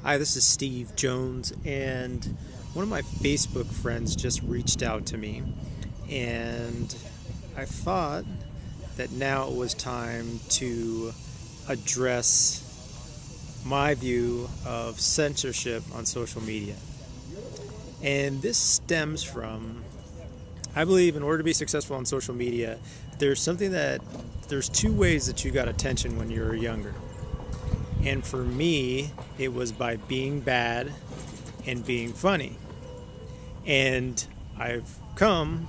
Hi, this is Steve Jones, and one of my Facebook friends just reached out to me, and I thought that now it was time to address my view of censorship on social media. And this stems from, I believe, in order to be successful on social media, there's two ways that you got attention when you were younger. And for me, it was by being bad and being funny. And I've come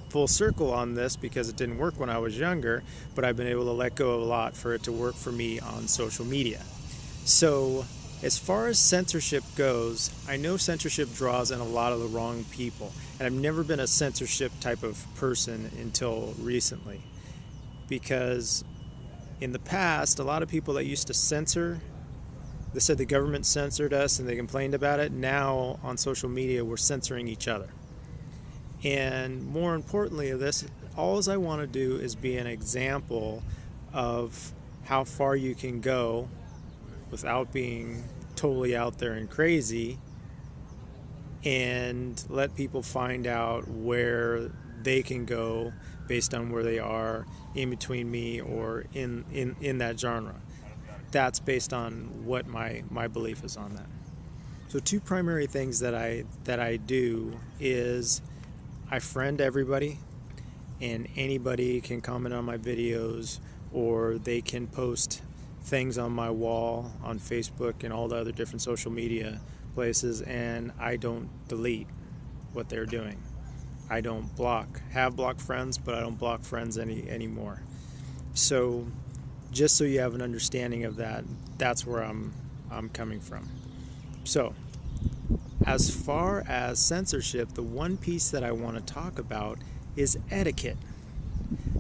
full circle on this because it didn't work when I was younger, but I've been able to let go a lot for it to work for me on social media. So, as far as censorship goes, I know censorship draws in a lot of the wrong people, and I've never been a censorship type of person until recently. Because in the past, a lot of people that used to censor, they said the government censored us and they complained about it. Now on social media, we're censoring each other. And more importantly of this, all I want to do is be an example of how far you can go without being totally out there and crazy, and let people find out where they can go based on where they are in between me or in that genre. That's based on what my belief is on that. So two primary things that I do is I friend everybody, and anybody can comment on my videos, or they can post things on my wall on Facebook and all the other different social media places, and I don't delete what they're doing. I don't block. Have blocked friends, but I don't block friends anymore. So just so you have an understanding of that, that's where I'm coming from. So as far as censorship, the one piece that I want to talk about is etiquette.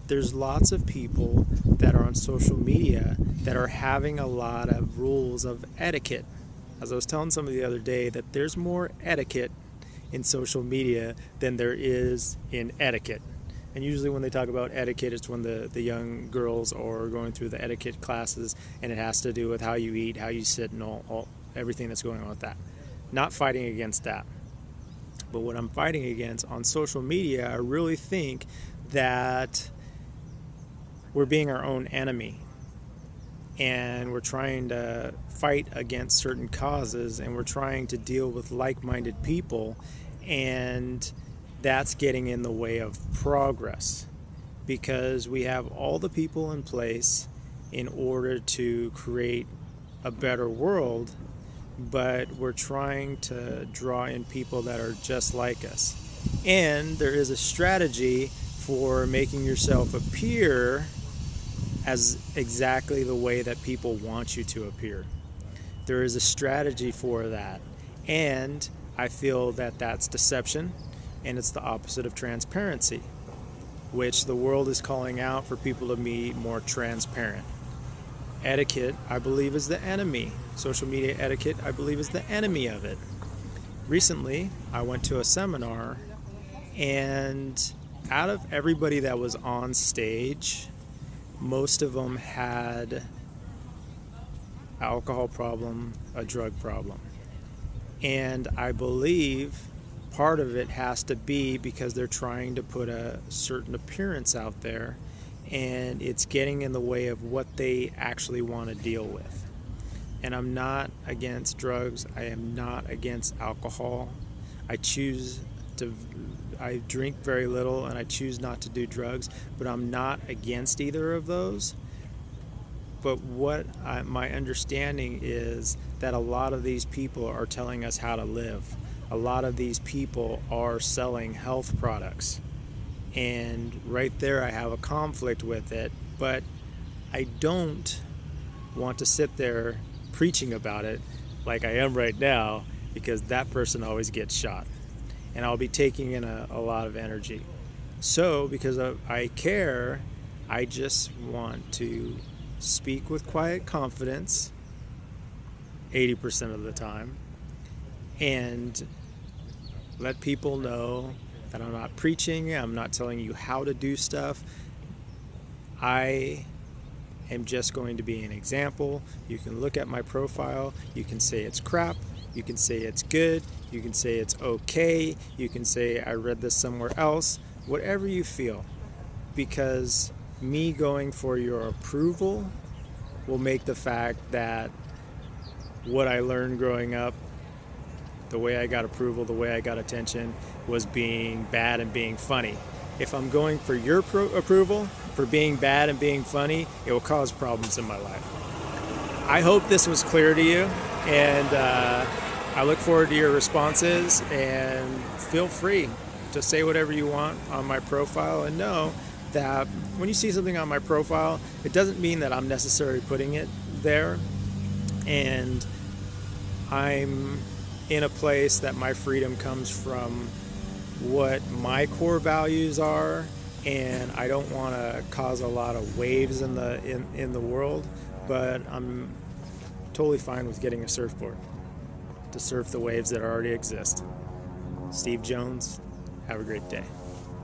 There's lots of people that are on social media that are having a lot of rules of etiquette. As I was telling somebody the other day, that there's more etiquette in social media than there is in etiquette. And usually when they talk about etiquette, it's when the young girls are going through the etiquette classes, and it has to do with how you eat, how you sit, and all everything that's going on with that. Not fighting against that. But what I'm fighting against on social media, I really think that we're being our own enemy, and we're trying to fight against certain causes, and we're trying to deal with like-minded people, and that's getting in the way of progress, because we have all the people in place in order to create a better world, but we're trying to draw in people that are just like us. And there is a strategy for making yourself appear as exactly the way that people want you to appear. There is a strategy for that, and I feel that that's deception, and it's the opposite of transparency, which the world is calling out for people to be more transparent. Etiquette, I believe, is the enemy. Social media etiquette, I believe, is the enemy of it. Recently, I went to a seminar, and out of everybody that was on stage, most of them had alcohol problem, a drug problem. And I believe part of it has to be because they're trying to put a certain appearance out there, and it's getting in the way of what they actually want to deal with. And I'm not against drugs. I am not against alcohol. I drink very little, and I choose not to do drugs, but I'm not against either of those. But my understanding is that a lot of these people are telling us how to live. A lot of these people are selling health products. And right there I have a conflict with it, but I don't want to sit there preaching about it like I am right now, because that person always gets shot. And I'll be taking in a lot of energy. So because I care, I just want to speak with quiet confidence 80% of the time, and let people know that I'm not preaching, I'm not telling you how to do stuff. I am just going to be an example. You can look at my profile, you can say it's crap, you can say it's good, you can say it's okay, you can say I read this somewhere else, whatever you feel, because me going for your approval will make the fact that what I learned growing up, the way I got approval, the way I got attention, was being bad and being funny. If I'm going for your approval, for being bad and being funny, it will cause problems in my life. I hope this was clear to you, and I look forward to your responses, and feel free to say whatever you want on my profile, and know that when you see something on my profile, it doesn't mean that I'm necessarily putting it there, and I'm in a place that my freedom comes from what my core values are, and I don't want to cause a lot of waves in the world, but I'm totally fine with getting a surfboard to surf the waves that already exist. Steve Jones, have a great day.